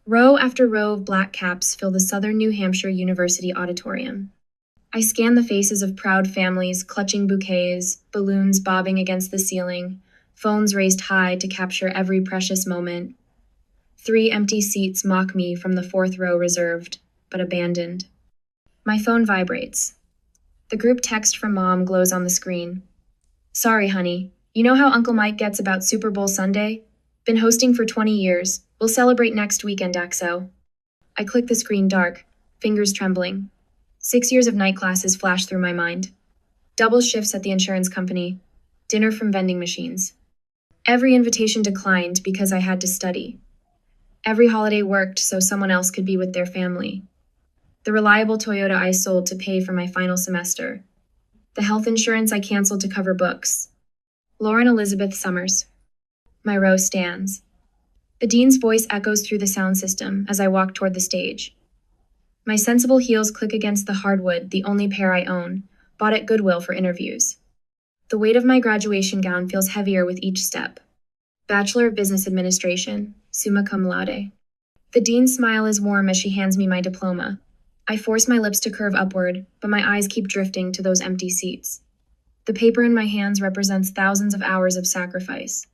Row after row of black caps fill the Southern New Hampshire University auditorium. I scan the faces of proud families clutching bouquets, balloons bobbing against the ceiling, phones raised high to capture every precious moment. 3 empty seats mock me from the 4th row reserved, but abandoned. My phone vibrates. The group text from Mom glows on the screen. Sorry, honey. You know how Uncle Mike gets about Super Bowl Sunday? Been hosting for 20 years. We'll celebrate next weekend, Axo. I click the screen dark, fingers trembling. 6 years of night classes flash through my mind. Double shifts at the insurance company. Dinner from vending machines. Every invitation declined because I had to study. Every holiday worked so someone else could be with their family. The reliable Toyota I sold to pay for my final semester. The health insurance I canceled to cover books. Lauren Elizabeth Summers. My row stands. The dean's voice echoes through the sound system as I walk toward the stage. My sensible heels click against the hardwood, the only pair I own, bought at Goodwill for interviews. The weight of my graduation gown feels heavier with each step. Bachelor of Business Administration, summa cum laude. The dean's smile is warm as she hands me my diploma. I force my lips to curve upward, but my eyes keep drifting to those empty seats. The paper in my hands represents thousands of hours of sacrifice.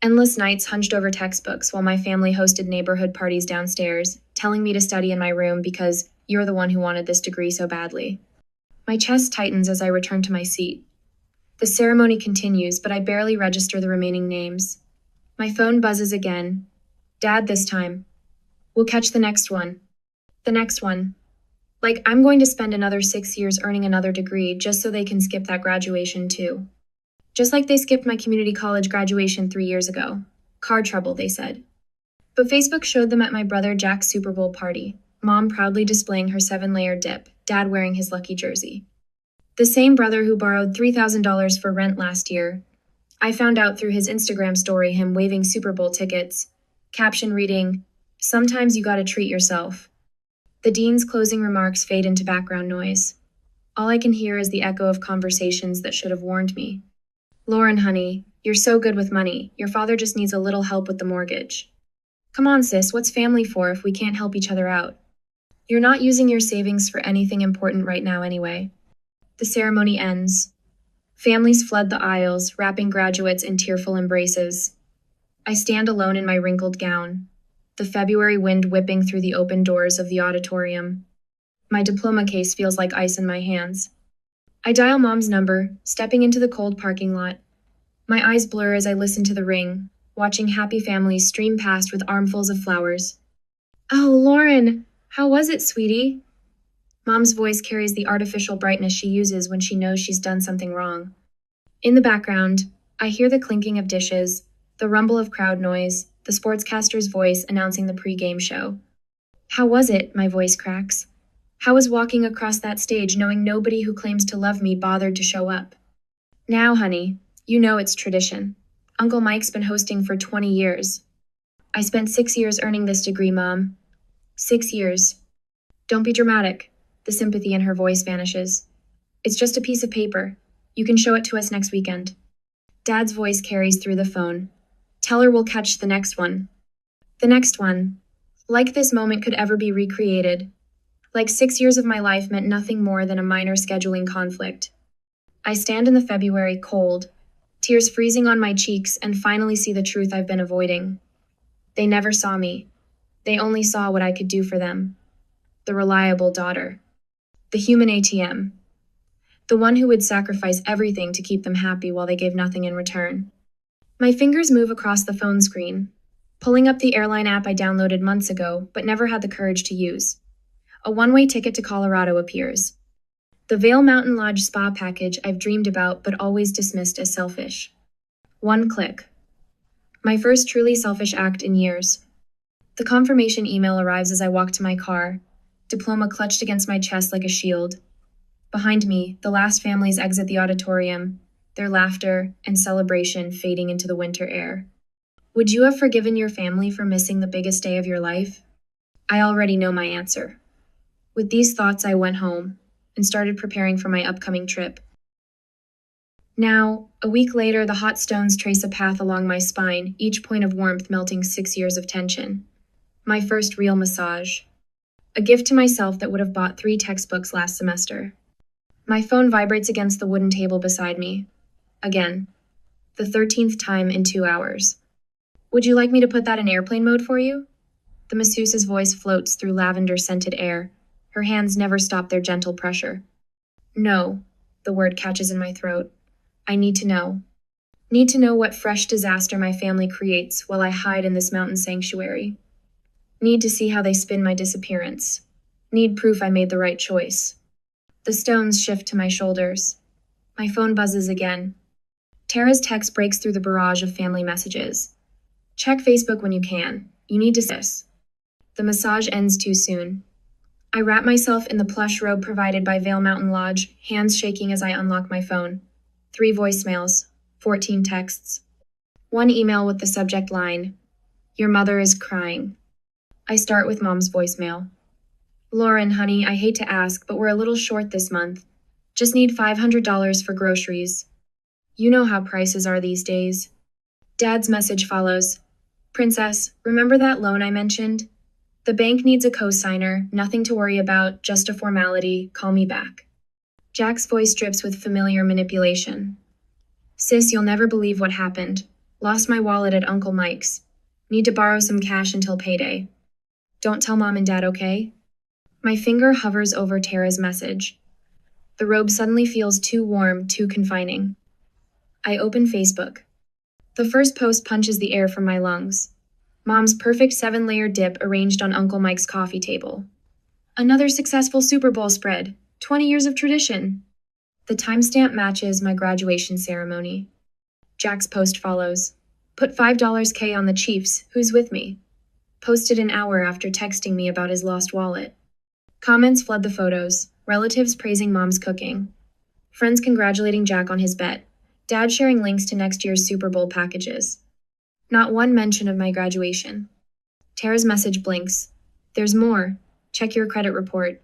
Endless nights hunched over textbooks while my family hosted neighborhood parties downstairs, telling me to study in my room because you're the one who wanted this degree so badly. My chest tightens as I return to my seat. The ceremony continues, but I barely register the remaining names. My phone buzzes again. Dad this time. We'll catch the next one. The next one. Like, I'm going to spend another 6 years earning another degree just so they can skip that graduation too. Just like they skipped my community college graduation 3 years ago. Car trouble, they said. But Facebook showed them at my brother Jack's Super Bowl party, Mom proudly displaying her 7-layer dip, Dad wearing his lucky jersey. The same brother who borrowed $3,000 for rent last year. I found out through his Instagram story him waving Super Bowl tickets, caption reading, "Sometimes you gotta treat yourself." The dean's closing remarks fade into background noise. All I can hear is the echo of conversations that should have warned me. Lauren, honey, you're so good with money. Your father just needs a little help with the mortgage. Come on, sis, what's family for if we can't help each other out? You're not using your savings for anything important right now anyway. The ceremony ends. Families flood the aisles, wrapping graduates in tearful embraces. I stand alone in my wrinkled gown, the February wind whipping through the open doors of the auditorium. My diploma case feels like ice in my hands. I dial Mom's number, stepping into the cold parking lot. My eyes blur as I listen to the ring, watching happy families stream past with armfuls of flowers. Oh, Lauren, how was it, sweetie? Mom's voice carries the artificial brightness she uses when she knows she's done something wrong. In the background, I hear the clinking of dishes, the rumble of crowd noise, the sportscaster's voice announcing the pre-game show. How was it? My voice cracks. How was walking across that stage knowing nobody who claims to love me bothered to show up? Now, honey, you know it's tradition. Uncle Mike's been hosting for 20 years. I spent 6 years earning this degree, Mom. 6 years. Don't be dramatic. The sympathy in her voice vanishes. It's just a piece of paper. You can show it to us next weekend. Dad's voice carries through the phone. Tell her we'll catch the next one. The next one. Like this moment could ever be recreated. Like 6 years of my life meant nothing more than a minor scheduling conflict. I stand in the February cold, tears freezing on my cheeks, and finally see the truth I've been avoiding. They never saw me. They only saw what I could do for them. The reliable daughter. The human ATM. The one who would sacrifice everything to keep them happy while they gave nothing in return. My fingers move across the phone screen, pulling up the airline app I downloaded months ago but never had the courage to use. A one-way ticket to Colorado appears. The Vail Mountain Lodge spa package I've dreamed about but always dismissed as selfish. One click. My first truly selfish act in years. The confirmation email arrives as I walk to my car, diploma clutched against my chest like a shield. Behind me, the last families exit the auditorium, their laughter and celebration fading into the winter air. Would you have forgiven your family for missing the biggest day of your life? I already know my answer. With these thoughts, I went home and started preparing for my upcoming trip. Now, a week later, the hot stones trace a path along my spine, each point of warmth melting 6 years of tension. My first real massage. A gift to myself that would have bought 3 textbooks last semester. My phone vibrates against the wooden table beside me. Again. The 13th time in 2 hours. Would you like me to put that in airplane mode for you? The masseuse's voice floats through lavender-scented air. Her hands never stop their gentle pressure. No, the word catches in my throat. I need to know. Need to know what fresh disaster my family creates while I hide in this mountain sanctuary. Need to see how they spin my disappearance. Need proof I made the right choice. The stones shift to my shoulders. My phone buzzes again. Tara's text breaks through the barrage of family messages. Check Facebook when you can. You need to see this. The massage ends too soon. I wrap myself in the plush robe provided by Vale Mountain Lodge, hands shaking as I unlock my phone. 3 voicemails, 14 texts. 1 email with the subject line, "Your mother is crying." I start with Mom's voicemail. "Lauren, honey, I hate to ask, but we're a little short this month. Just need $500 for groceries. You know how prices are these days." Dad's message follows. "Princess, remember that loan I mentioned? The bank needs a co-signer, nothing to worry about, just a formality, call me back." Jack's voice drips with familiar manipulation. "Sis, you'll never believe what happened. Lost my wallet at Uncle Mike's. Need to borrow some cash until payday. Don't tell Mom and Dad, okay?" My finger hovers over Tara's message. The robe suddenly feels too warm, too confining. I open Facebook. The first post punches the air from my lungs. Mom's perfect 7-layer dip arranged on Uncle Mike's coffee table. Another successful Super Bowl spread. 20 years of tradition. The timestamp matches my graduation ceremony. Jack's post follows. Put $5K on the Chiefs. Who's with me? Posted an hour after texting me about his lost wallet. Comments flood the photos. Relatives praising Mom's cooking. Friends congratulating Jack on his bet. Dad sharing links to next year's Super Bowl packages. Not one mention of my graduation. Tara's message blinks. "There's more. Check your credit report."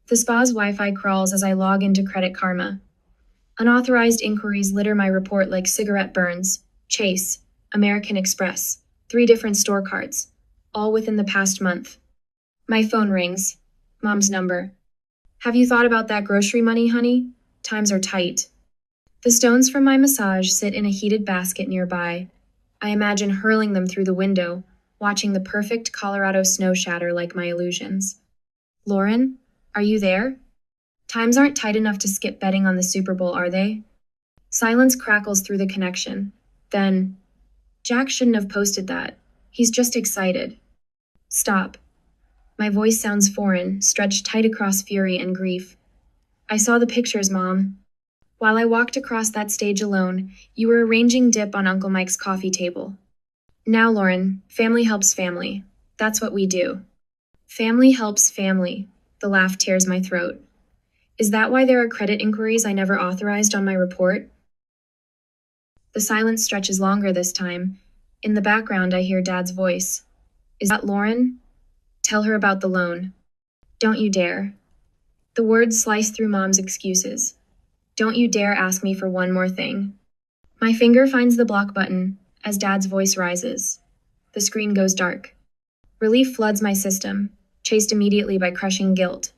The spa's Wi-Fi crawls as I log into Credit Karma. Unauthorized inquiries litter my report like cigarette burns. Chase, American Express, 3 different store cards, all within the past month. My phone rings. Mom's number. "Have you thought about that grocery money, honey? Times are tight." The stones from my massage sit in a heated basket nearby. I imagine hurling them through the window, watching the perfect Colorado snow shatter like my illusions. "Lauren, are you there? Times aren't tight enough to skip betting on the Super Bowl, are they?" Silence crackles through the connection. Then, "Jack shouldn't have posted that. He's just excited." Stop. My voice sounds foreign, stretched tight across fury and grief. "I saw the pictures, Mom. While I walked across that stage alone, you were arranging dip on Uncle Mike's coffee table. Now, Lauren, family helps family. That's what we do." Family helps family. The laugh tears my throat. Is that why there are credit inquiries I never authorized on my report? The silence stretches longer this time. In the background, I hear Dad's voice. "Is that Lauren? Tell her about the loan." "Don't you dare." The words slice through Mom's excuses. "Don't you dare ask me for one more thing." My finger finds the block button as Dad's voice rises. The screen goes dark. Relief floods my system, chased immediately by crushing guilt.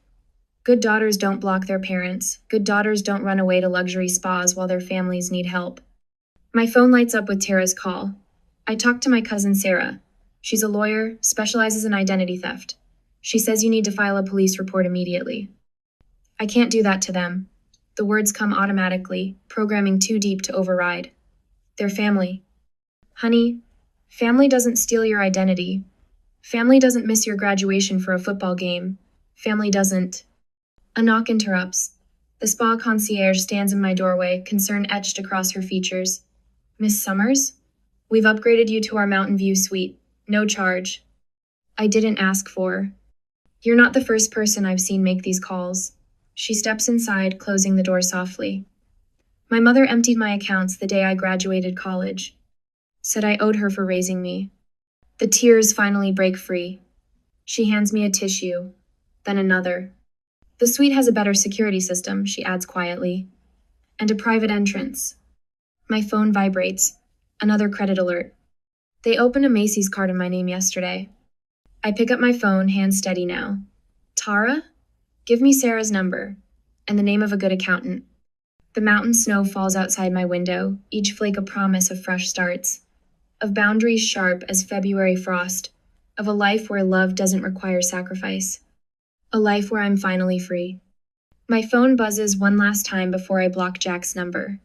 Good daughters don't block their parents. Good daughters don't run away to luxury spas while their families need help. My phone lights up with Tara's call. I talk to my cousin Sarah. She's a lawyer, specializes in identity theft. She says you need to file a police report immediately. I can't do that to them. The words come automatically, programming too deep to override. They're family. Honey, family doesn't steal your identity. Family doesn't miss your graduation for a football game. Family doesn't. A knock interrupts. The spa concierge stands in my doorway, concern etched across her features. "Miss Summers? We've upgraded you to our Mountain View suite. No charge." I didn't ask for. "You're not the first person I've seen make these calls." She steps inside, closing the door softly. "My mother emptied my accounts the day I graduated college. Said I owed her for raising me." The tears finally break free. She hands me a tissue, then another. "The suite has a better security system," she adds quietly. "And a private entrance." My phone vibrates. Another credit alert. They opened a Macy's card in my name yesterday. I pick up my phone, hands steady now. Tara? Give me Sarah's number, and the name of a good accountant. The mountain snow falls outside my window, each flake a promise of fresh starts, of boundaries sharp as February frost, of a life where love doesn't require sacrifice, a life where I'm finally free. My phone buzzes one last time before I block Jack's number.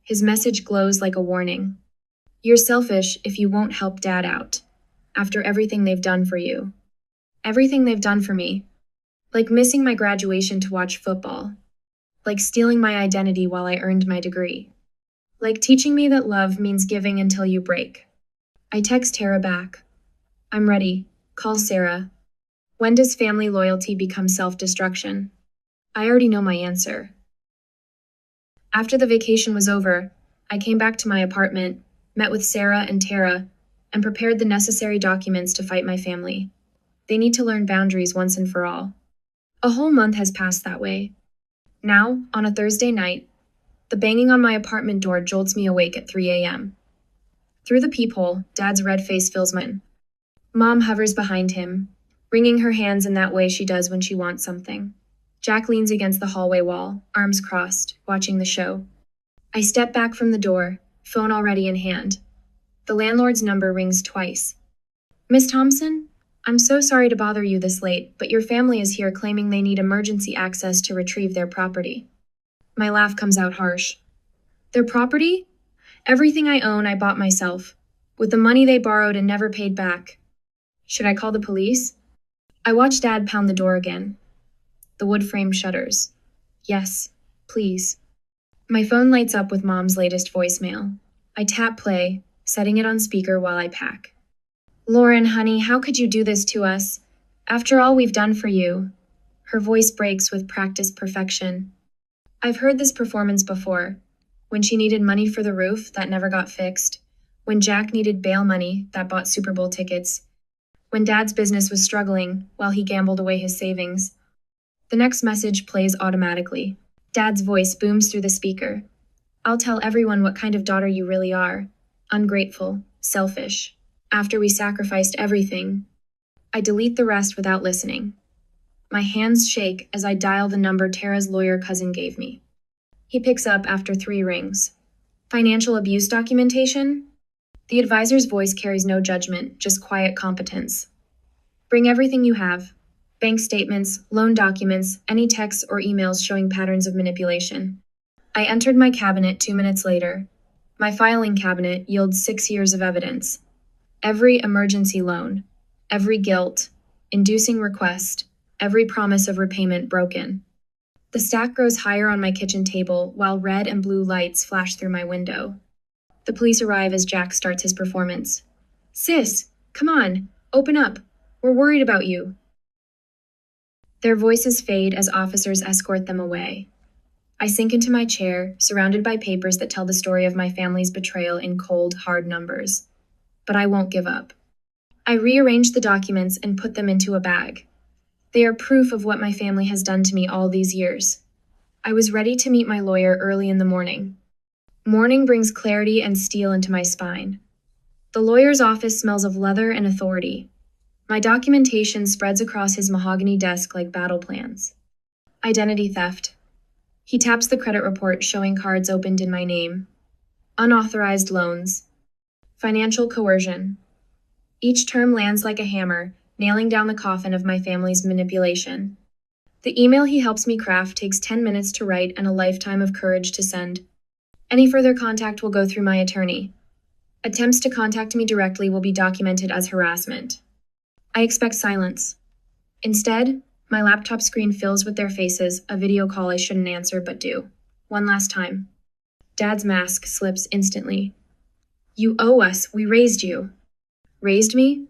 His message glows like a warning. You're selfish if you won't help Dad out, after everything they've done for you. Everything they've done for me. Like missing my graduation to watch football. Like stealing my identity while I earned my degree. Like teaching me that love means giving until you break. I text Tara back. I'm ready. Call Sarah. When does family loyalty become self-destruction? I already know my answer. After the vacation was over, I came back to my apartment, met with Sarah and Tara, and prepared the necessary documents to fight my family. They need to learn boundaries once and for all. A whole month has passed that way. Now, on a Thursday night, the banging on my apartment door jolts me awake at 3 a.m. Through the peephole, Dad's red face fills my mind. Mom hovers behind him, wringing her hands in that way she does when she wants something. Jack leans against the hallway wall, arms crossed, watching the show. I step back from the door, phone already in hand. The landlord's number rings twice. Miss Thompson? I'm so sorry to bother you this late, but your family is here claiming they need emergency access to retrieve their property. My laugh comes out harsh. Their property? Everything I own I bought myself, with the money they borrowed and never paid back. Should I call the police? I watch Dad pound the door again. The wood frame shudders. Yes, please. My phone lights up with Mom's latest voicemail. I tap play, setting it on speaker while I pack. Lauren, honey, how could you do this to us? After all we've done for you. Her voice breaks with practiced perfection. I've heard this performance before. When she needed money for the roof, that never got fixed. When Jack needed bail money, that bought Super Bowl tickets. When Dad's business was struggling, while he gambled away his savings. The next message plays automatically. Dad's voice booms through the speaker. I'll tell everyone what kind of daughter you really are. Ungrateful, selfish. After we sacrificed everything. I delete the rest without listening. My hands shake as I dial the number Tara's lawyer cousin gave me. He picks up after 3 rings. Financial abuse documentation? The advisor's voice carries no judgment, just quiet competence. Bring everything you have. Bank statements, loan documents, any texts or emails showing patterns of manipulation. I entered my cabinet 2 minutes later. My filing cabinet yields 6 years of evidence. Every emergency loan, every guilt, inducing request, every promise of repayment broken. The stack grows higher on my kitchen table while red and blue lights flash through my window. The police arrive as Jack starts his performance. Sis, come on, open up. We're worried about you. Their voices fade as officers escort them away. I sink into my chair, surrounded by papers that tell the story of my family's betrayal in cold, hard numbers. But I won't give up. I rearrange the documents and put them into a bag. They are proof of what my family has done to me all these years. I was ready to meet my lawyer early in the morning. Morning brings clarity and steel into my spine. The lawyer's office smells of leather and authority. My documentation spreads across his mahogany desk like battle plans. Identity theft. He taps the credit report showing cards opened in my name. Unauthorized loans. Financial coercion. Each term lands like a hammer, nailing down the coffin of my family's manipulation. The email he helps me craft takes 10 minutes to write and a lifetime of courage to send. Any further contact will go through my attorney. Attempts to contact me directly will be documented as harassment. I expect silence. Instead, my laptop screen fills with their faces, a video call I shouldn't answer but do. One last time. Dad's mask slips instantly. You owe us. We raised you. Raised me?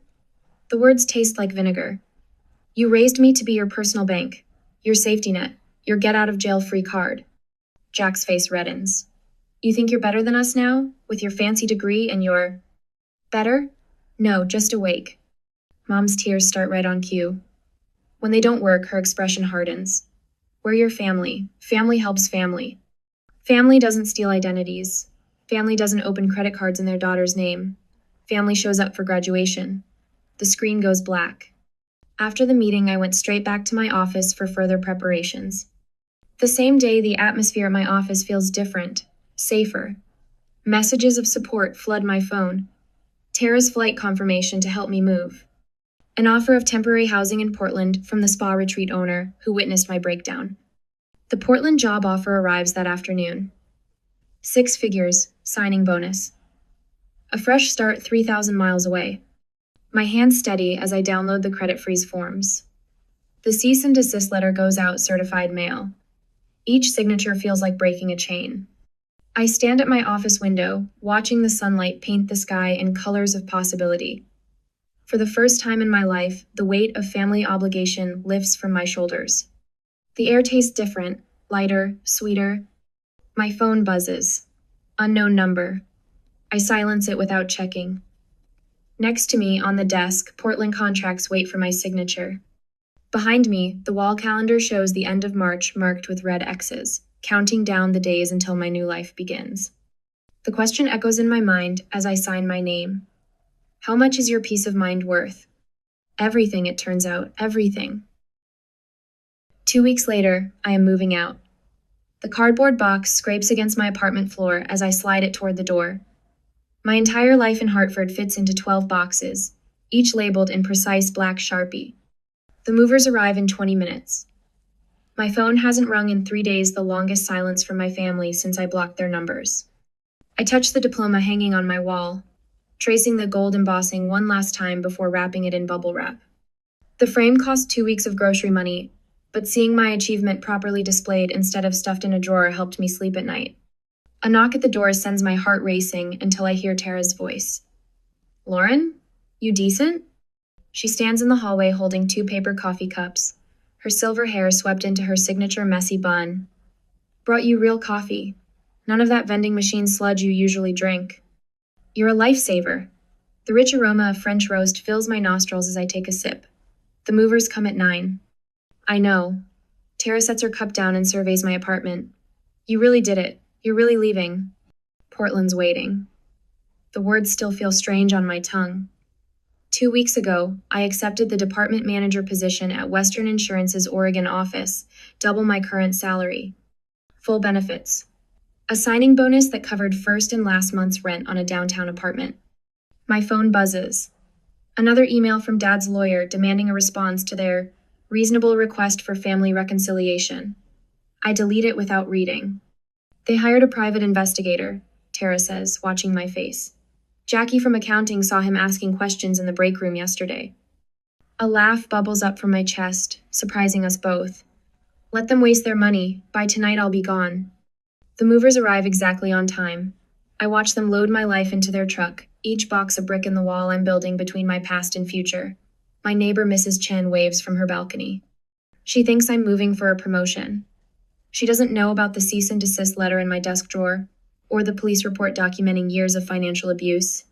The words taste like vinegar. You raised me to be your personal bank, your safety net, your get-out-of-jail-free card. Jack's face reddens. You think you're better than us now, with your fancy degree and your... Better? No, just awake. Mom's tears start right on cue. When they don't work, her expression hardens. We're your family. Family helps family. Family doesn't steal identities. Family doesn't open credit cards in their daughter's name. Family shows up for graduation. The screen goes black. After the meeting, I went straight back to my office for further preparations. The same day, the atmosphere at my office feels different, safer. Messages of support flood my phone. Tara's flight confirmation to help me move. An offer of temporary housing in Portland from the spa retreat owner who witnessed my breakdown. The Portland job offer arrives that afternoon. 6 figures, signing bonus. A fresh start 3,000 miles away. My hands steady as I download the credit freeze forms. The cease and desist letter goes out certified mail. Each signature feels like breaking a chain. I stand at my office window, watching the sunlight paint the sky in colors of possibility. For the first time in my life, the weight of family obligation lifts from my shoulders. The air tastes different, lighter, sweeter. My phone buzzes. Unknown number. I silence it without checking. Next to me, on the desk, Portland contracts wait for my signature. Behind me, the wall calendar shows the end of March marked with red X's, counting down the days until my new life begins. The question echoes in my mind as I sign my name. How much is your peace of mind worth? Everything, it turns out, everything. 2 weeks later, I am moving out. The cardboard box scrapes against my apartment floor as I slide it toward the door. My entire life in Hartford fits into 12 boxes, each labeled in precise black Sharpie. The movers arrive in 20 minutes. My phone hasn't rung in 3 days, the longest silence from my family since I blocked their numbers. I touch the diploma hanging on my wall, tracing the gold embossing one last time before wrapping it in bubble wrap. The frame cost 2 weeks of grocery money, but seeing my achievement properly displayed instead of stuffed in a drawer helped me sleep at night. A knock at the door sends my heart racing until I hear Tara's voice. Lauren? You decent? She stands in the hallway holding 2 paper coffee cups, her silver hair swept into her signature messy bun. Brought you real coffee. None of that vending machine sludge you usually drink. You're a lifesaver. The rich aroma of French roast fills my nostrils as I take a sip. The movers come at 9. I know. Tara sets her cup down and surveys my apartment. You really did it. You're really leaving. Portland's waiting. The words still feel strange on my tongue. 2 weeks ago, I accepted the department manager position at Western Insurance's Oregon office, double my current salary. Full benefits. A signing bonus that covered first and last month's rent on a downtown apartment. My phone buzzes. Another email from Dad's lawyer demanding a response to their reasonable request for family reconciliation. I delete it without reading. They hired a private investigator, Tara says, watching my face. Jackie from accounting saw him asking questions in the break room yesterday. A laugh bubbles up from my chest, surprising us both. Let them waste their money. By tonight I'll be gone. The movers arrive exactly on time. I watch them load my life into their truck, each box a brick in the wall I'm building between my past and future. My neighbor Mrs. Chen waves from her balcony. She thinks I'm moving for a promotion. She doesn't know about the cease and desist letter in my desk drawer, or the police report documenting years of financial abuse.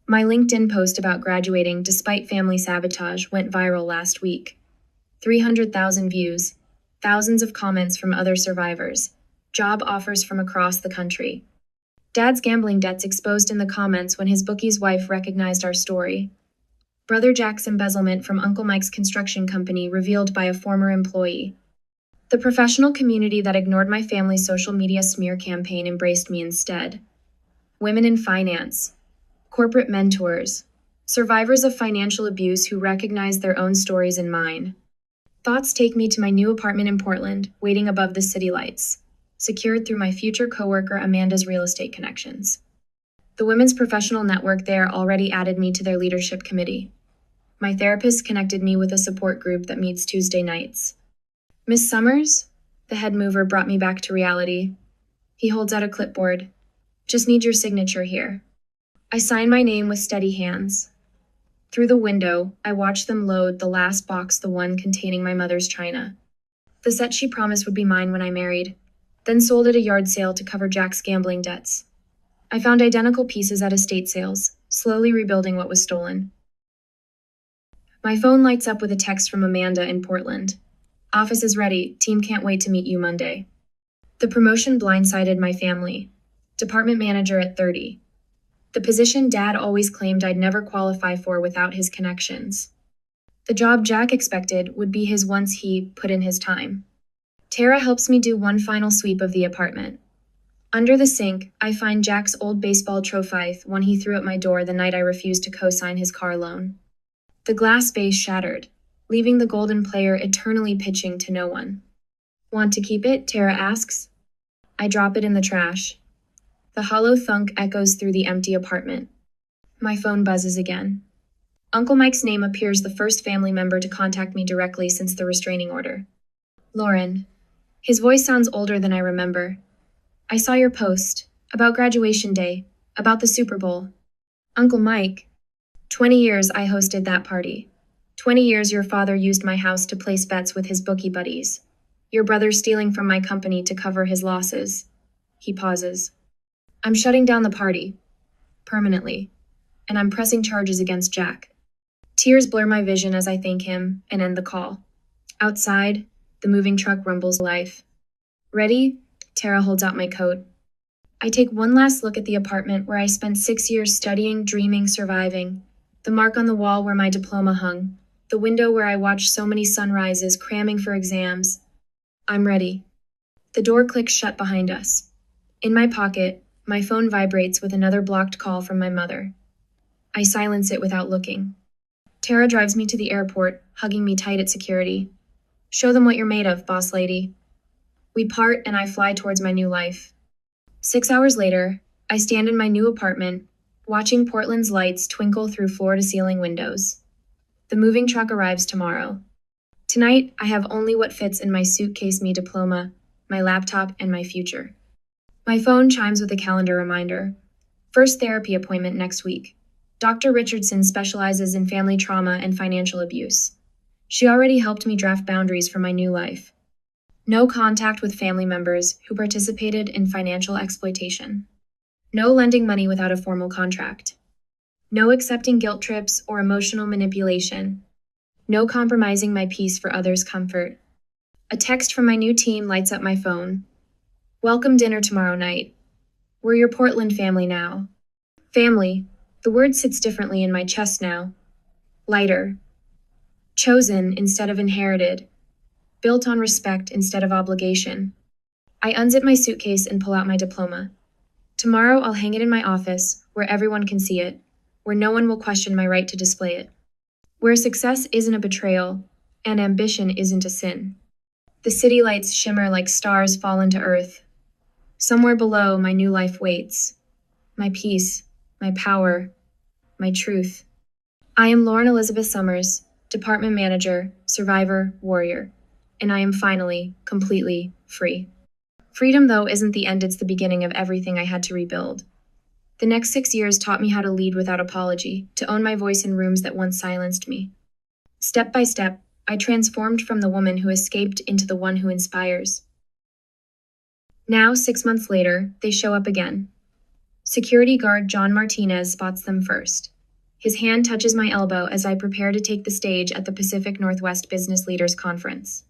My LinkedIn post about graduating despite family sabotage went viral last week. 300,000 views, thousands of comments from other survivors, job offers from across the country. Dad's gambling debts exposed in the comments when his bookie's wife recognized our story. Brother Jack's embezzlement from Uncle Mike's construction company revealed by a former employee. The professional community that ignored my family's social media smear campaign embraced me instead. Women in finance, corporate mentors, survivors of financial abuse who recognized their own stories in mine. Thoughts take me to my new apartment in Portland, waiting above the city lights, secured through my future coworker Amanda's real estate connections. The women's professional network there already added me to their leadership committee. My therapist connected me with a support group that meets Tuesday nights. Miss Summers, the head mover, brought me back to reality. He holds out a clipboard. Just need your signature here. I sign my name with steady hands. Through the window, I watch them load the last box, the one containing my mother's china. The set she promised would be mine when I married, then sold at a yard sale to cover Jack's gambling debts. I found identical pieces at estate sales, slowly rebuilding what was stolen. My phone lights up with a text from Amanda in Portland. Office is ready. Team can't wait to meet you Monday. The promotion blindsided my family. Department manager at 30. The position Dad always claimed I'd never qualify for without his connections. The job Jack expected would be his once he put in his time. Tara helps me do one final sweep of the apartment. Under the sink, I find Jack's old baseball trophy, one he threw at my door the night I refused to co-sign his car loan. The glass vase shattered, leaving the golden player eternally pitching to no one. Want to keep it? Tara asks. I drop it in the trash. The hollow thunk echoes through the empty apartment. My phone buzzes again. Uncle Mike's name appears the first family member to contact me directly since the restraining order. Lauren. His voice sounds older than I remember. I saw your post, about graduation day, about the Super Bowl. Uncle Mike. 20 years I hosted that party. 20 years your father used my house to place bets with his bookie buddies. Your brother stealing from my company to cover his losses. He pauses. I'm shutting down the party. Permanently. And I'm pressing charges against Jack. Tears blur my vision as I thank him and end the call. Outside, the moving truck rumbles life. Ready? Tara holds out my coat. I take one last look at the apartment where I spent 6 years studying, dreaming, surviving. The mark on the wall where my diploma hung. The window where I watched so many sunrises, cramming for exams. I'm ready. The door clicks shut behind us. In my pocket, my phone vibrates with another blocked call from my mother. I silence it without looking. Tara drives me to the airport, hugging me tight at security. Show them what you're made of, boss lady. We part and I fly towards my new life. 6 hours later, I stand in my new apartment, watching Portland's lights twinkle through floor-to-ceiling windows. The moving truck arrives tomorrow. Tonight, I have only what fits in my suitcase me diploma, my laptop, and my future. My phone chimes with a calendar reminder. First therapy appointment next week. Dr. Richardson specializes in family trauma and financial abuse. She already helped me draft boundaries for my new life. No contact with family members who participated in financial exploitation. No lending money without a formal contract. No accepting guilt trips or emotional manipulation. No compromising my peace for others' comfort. A text from my new team lights up my phone. Welcome dinner tomorrow night. We're your Portland family now. Family. The word sits differently in my chest now. Lighter. Chosen instead of inherited. Built on respect instead of obligation. I unzip my suitcase and pull out my diploma. Tomorrow I'll hang it in my office, where everyone can see it, where no one will question my right to display it. Where success isn't a betrayal, and ambition isn't a sin. The city lights shimmer like stars fall into earth. Somewhere below, my new life waits. My peace, my power, my truth. I am Lauren Elizabeth Summers, department manager, survivor, warrior. And I am finally, completely free. Freedom, though, isn't the end, it's the beginning of everything I had to rebuild. The next 6 years taught me how to lead without apology, to own my voice in rooms that once silenced me. Step by step, I transformed from the woman who escaped into the one who inspires. Now, 6 months later, they show up again. Security guard John Martinez spots them first. His hand touches my elbow as I prepare to take the stage at the Pacific Northwest Business Leaders Conference.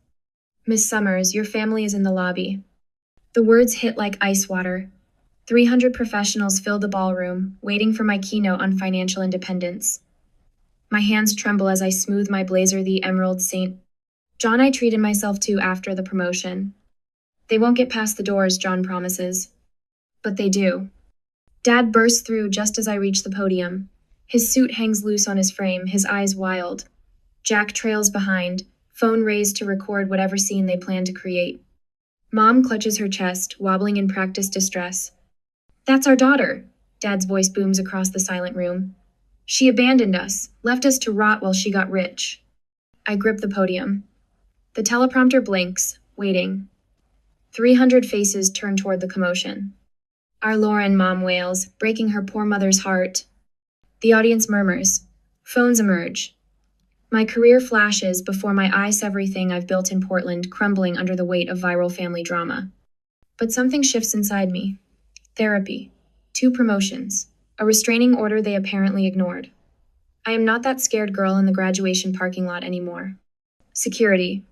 Miss Summers, your family is in the lobby. The words hit like ice water. 300 professionals fill the ballroom, waiting for my keynote on financial independence. My hands tremble as I smooth my blazer, the Emerald St. John I treated myself to after the promotion. They won't get past the doors, John promises. But they do. Dad bursts through just as I reach the podium. His suit hangs loose on his frame, his eyes wild. Jack trails behind, phone raised to record whatever scene they plan to create. Mom clutches her chest, wobbling in practiced distress. That's our daughter, Dad's voice booms across the silent room. She abandoned us, left us to rot while she got rich. I grip the podium. The teleprompter blinks, waiting. 300 faces turn toward the commotion. Our Lauren, Mom wails, breaking her poor mother's heart. The audience murmurs. Phones emerge. My career flashes before my eyes, everything I've built in Portland crumbling under the weight of viral family drama. But something shifts inside me. Therapy. 2 promotions. A restraining order they apparently ignored. I am not that scared girl in the graduation parking lot anymore. Security.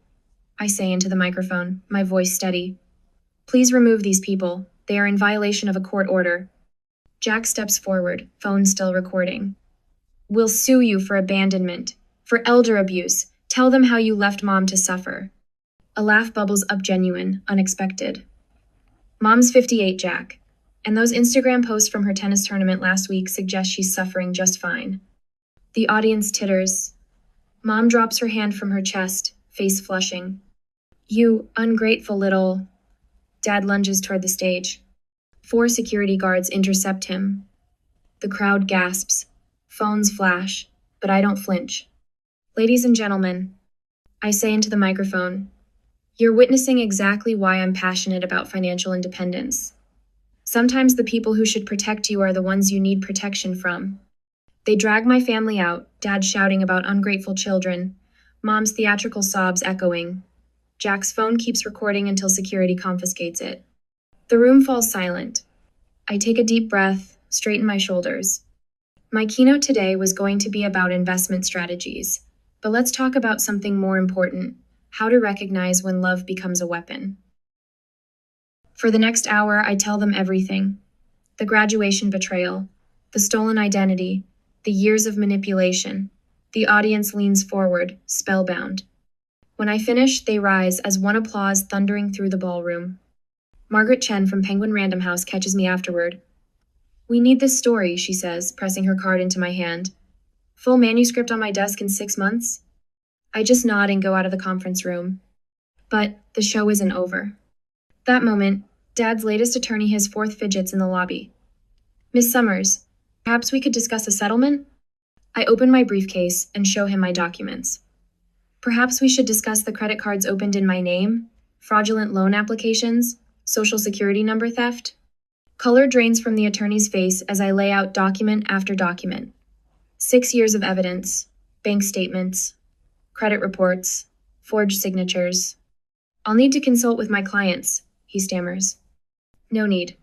I say into the microphone, my voice steady. Please remove these people. They are in violation of a court order. Jack steps forward, phone still recording. We'll sue you for abandonment. For elder abuse, tell them how you left mom to suffer. A laugh bubbles up genuine, unexpected. Mom's 58, Jack. And those Instagram posts from her tennis tournament last week suggest she's suffering just fine. The audience titters. Mom drops her hand from her chest, face flushing. You ungrateful little... Dad lunges toward the stage. 4 security guards intercept him. The crowd gasps. Phones flash, but I don't flinch. Ladies and gentlemen, I say into the microphone, you're witnessing exactly why I'm passionate about financial independence. Sometimes the people who should protect you are the ones you need protection from. They drag my family out, Dad shouting about ungrateful children, Mom's theatrical sobs echoing. Jack's phone keeps recording until security confiscates it. The room falls silent. I take a deep breath, straighten my shoulders. My keynote today was going to be about investment strategies, but let's talk about something more important, how to recognize when love becomes a weapon. For the next hour, I tell them everything. The graduation betrayal, the stolen identity, the years of manipulation. The audience leans forward, spellbound. When I finish, they rise as one applause thundering through the ballroom. Margaret Chen from Penguin Random House catches me afterward. We need this story, she says, pressing her card into my hand. Full manuscript on my desk in 6 months? I just nod and go out of the conference room. But the show isn't over. That moment, Dad's latest attorney has 4th fidgets in the lobby. Miss Summers, perhaps we could discuss a settlement? I open my briefcase and show him my documents. Perhaps we should discuss the credit cards opened in my name, fraudulent loan applications, social security number theft. Color drains from the attorney's face as I lay out document after document. 6 years of evidence, bank statements, credit reports, forged signatures. I'll need to consult with my clients, he stammers. No need.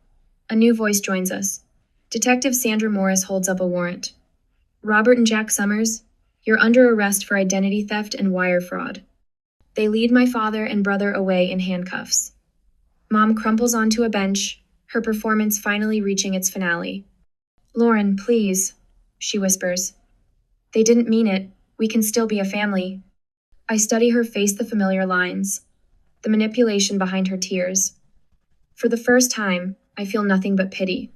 A new voice joins us. Detective Sandra Morris holds up a warrant. Robert and Jack Summers, you're under arrest for identity theft and wire fraud. They lead my father and brother away in handcuffs. Mom crumples onto a bench, her performance finally reaching its finale. Lauren, please, she whispers. They didn't mean it. We can still be a family. I study her face the familiar lines, the manipulation behind her tears. For the first time, I feel nothing but pity.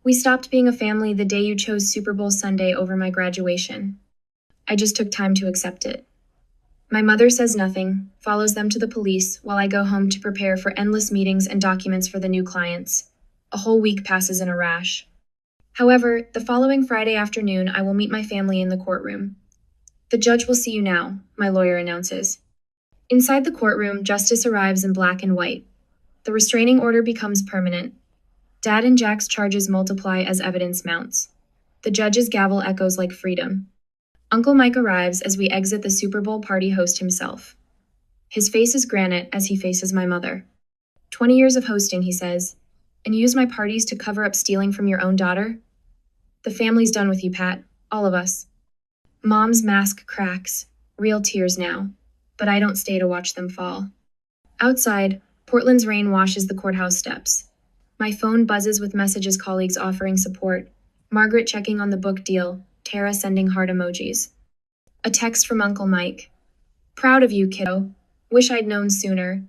We stopped being a family the day you chose Super Bowl Sunday over my graduation. I just took time to accept it. My mother says nothing, follows them to the police while I go home to prepare for endless meetings and documents for the new clients. A whole week passes in a rash. However, the following Friday afternoon, I will meet my family in the courtroom. The judge will see you now, my lawyer announces. Inside the courtroom, justice arrives in black and white. The restraining order becomes permanent. Dad and Jack's charges multiply as evidence mounts. The judge's gavel echoes like freedom. Uncle Mike arrives as we exit the Super Bowl party host himself. His face is granite as he faces my mother. 20 years of hosting, he says, and you use my parties to cover up stealing from your own daughter? The family's done with you, Pat. All of us. Mom's mask cracks. Real tears now. But I don't stay to watch them fall. Outside, Portland's rain washes the courthouse steps. My phone buzzes with messages colleagues offering support. Margaret checking on the book deal. Tara sending heart emojis. A text from Uncle Mike. Proud of you, kiddo. Wish I'd known sooner.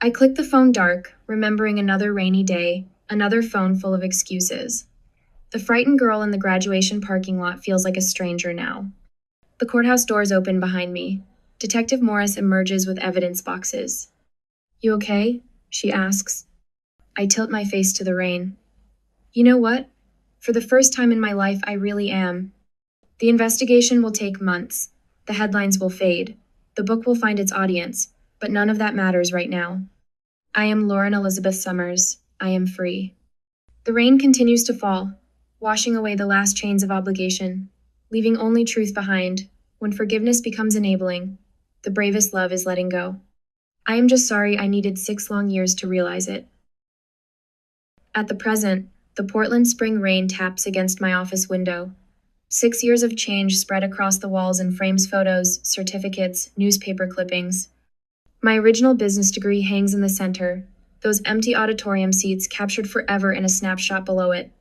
I click the phone dark, remembering another rainy day, another phone full of excuses. The frightened girl in the graduation parking lot feels like a stranger now. The courthouse doors open behind me. Detective Morris emerges with evidence boxes. You okay? She asks. I tilt my face to the rain. You know what? For the first time in my life, I really am. The investigation will take months. The headlines will fade. The book will find its audience, but none of that matters right now. I am Lauren Elizabeth Summers. I am free. The rain continues to fall, washing away the last chains of obligation, leaving only truth behind. When forgiveness becomes enabling, the bravest love is letting go. I am just sorry I needed 6 long years to realize it. At the present, the Portland spring rain taps against my office window. 6 years of change spread across the walls and frames photos, certificates, newspaper clippings. My original business degree hangs in the center, those empty auditorium seats captured forever in a snapshot below it.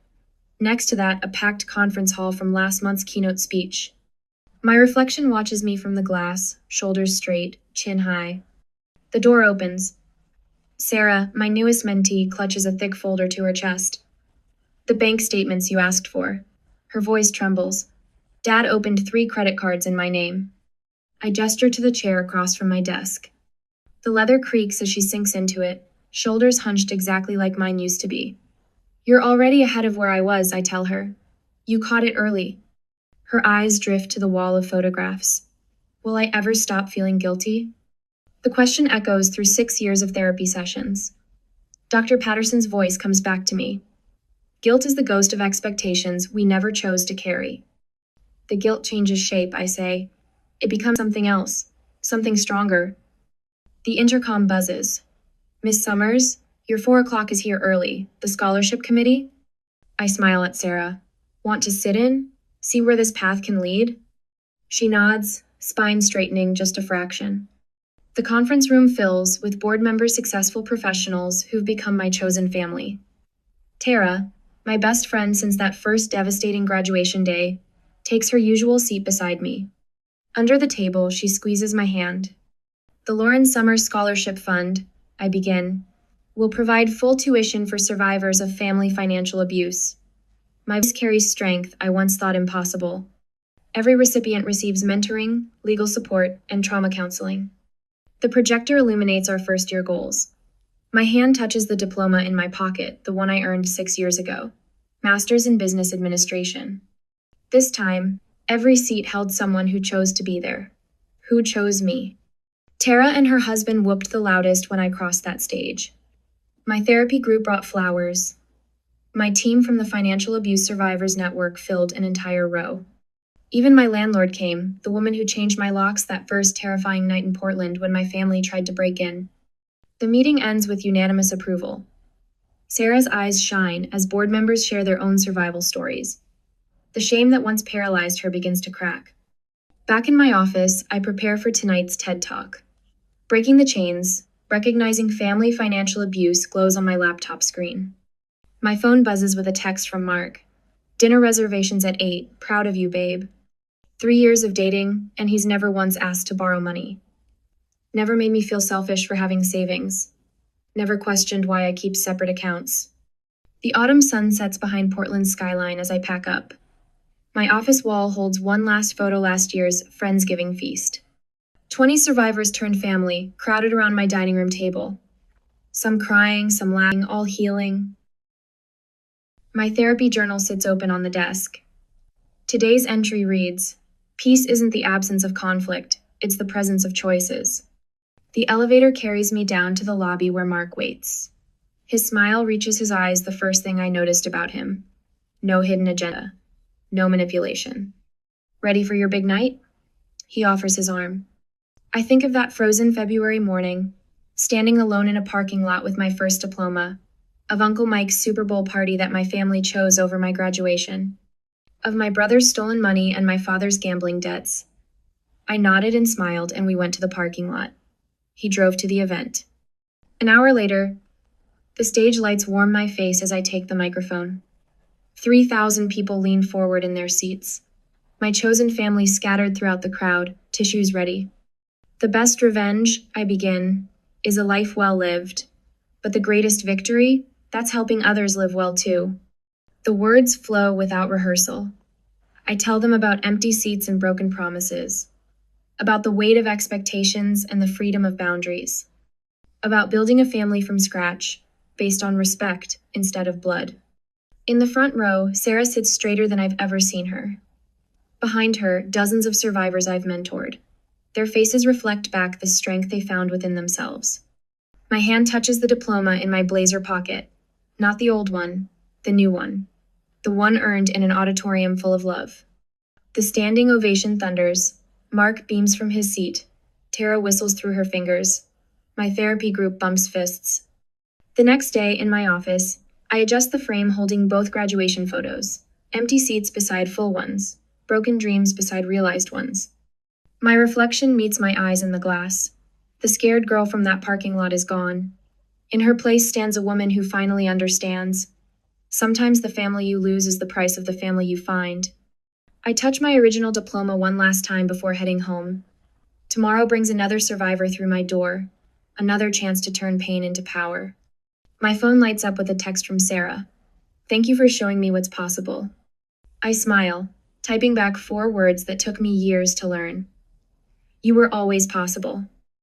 Next to that, a packed conference hall from last month's keynote speech. My reflection watches me from the glass, shoulders straight, chin high. The door opens. Sarah, my newest mentee, clutches a thick folder to her chest. The bank statements you asked for. Her voice trembles. Dad opened 3 credit cards in my name. I gesture to the chair across from my desk. The leather creaks as she sinks into it, shoulders hunched exactly like mine used to be. You're already ahead of where I was, I tell her. You caught it early. Her eyes drift to the wall of photographs. Will I ever stop feeling guilty? The question echoes through 6 years of therapy sessions. Dr. Patterson's voice comes back to me. Guilt is the ghost of expectations we never chose to carry. The guilt changes shape, I say. It becomes something else, something stronger. The intercom buzzes. Miss Summers, your 4 o'clock is here early. The scholarship committee? I smile at Sarah. Want to sit in? See where this path can lead? She nods, spine straightening just a fraction. The conference room fills with board members, successful professionals who've become my chosen family. Tara, my best friend since that first devastating graduation day, takes her usual seat beside me. Under the table, she squeezes my hand. The Lauren Summers Scholarship Fund, I begin, will provide full tuition for survivors of family financial abuse. My voice carries strength I once thought impossible. Every recipient receives mentoring, legal support, and trauma counseling. The projector illuminates our first-year goals. My hand touches the diploma in my pocket, the one I earned 6 years ago. Master's in Business Administration. This time, every seat held someone who chose to be there. Who chose me? Tara and her husband whooped the loudest when I crossed that stage. My therapy group brought flowers. My team from the Financial Abuse Survivors Network filled an entire row. Even my landlord came, the woman who changed my locks that first terrifying night in Portland when my family tried to break in. The meeting ends with unanimous approval. Sarah's eyes shine as board members share their own survival stories. The shame that once paralyzed her begins to crack. Back in my office, I prepare for tonight's TED Talk. Breaking the chains, recognizing family financial abuse glows on my laptop screen. My phone buzzes with a text from Mark. Dinner reservations at 8, proud of you, babe. 3 years of dating, and he's never once asked to borrow money. Never made me feel selfish for having savings. Never questioned why I keep separate accounts. The autumn sun sets behind Portland's skyline as I pack up. My office wall holds one last photo last year's Friendsgiving feast. 20 survivors turned family, crowded around my dining room table. Some crying, some laughing, all healing. My therapy journal sits open on the desk. Today's entry reads, "Peace isn't the absence of conflict, it's the presence of choices." The elevator carries me down to the lobby where Mark waits. His smile reaches his eyes the first thing I noticed about him. No hidden agenda. No manipulation. Ready for your big night? He offers his arm. I think of that frozen February morning, standing alone in a parking lot with my first diploma, of Uncle Mike's Super Bowl party that my family chose over my graduation, of my brother's stolen money and my father's gambling debts. I nodded and smiled, and we went to the parking lot. He drove to the event. An hour later, the stage lights warm my face as I take the microphone. 3,000 people lean forward in their seats. My chosen family scattered throughout the crowd, tissues ready. The best revenge, I begin, is a life well lived. But the greatest victory, that's helping others live well too. The words flow without rehearsal. I tell them about empty seats and broken promises, about the weight of expectations and the freedom of boundaries, about building a family from scratch, based on respect instead of blood. In the front row, Sarah sits straighter than I've ever seen her. Behind her, dozens of survivors I've mentored. Their faces reflect back the strength they found within themselves. My hand touches the diploma in my blazer pocket. Not the old one, the new one. The one earned in an auditorium full of love. The standing ovation thunders. Mark beams from his seat. Tara whistles through her fingers. My therapy group bumps fists. The next day, in my office, I adjust the frame holding both graduation photos. Empty seats beside full ones. Broken dreams beside realized ones. My reflection meets my eyes in the glass. The scared girl from that parking lot is gone. In her place stands a woman who finally understands. Sometimes the family you lose is the price of the family you find. I touch my original diploma one last time before heading home. Tomorrow brings another survivor through my door, another chance to turn pain into power. My phone lights up with a text from Sarah. Thank you for showing me what's possible. I smile, typing back 4 words that took me years to learn. You were always possible.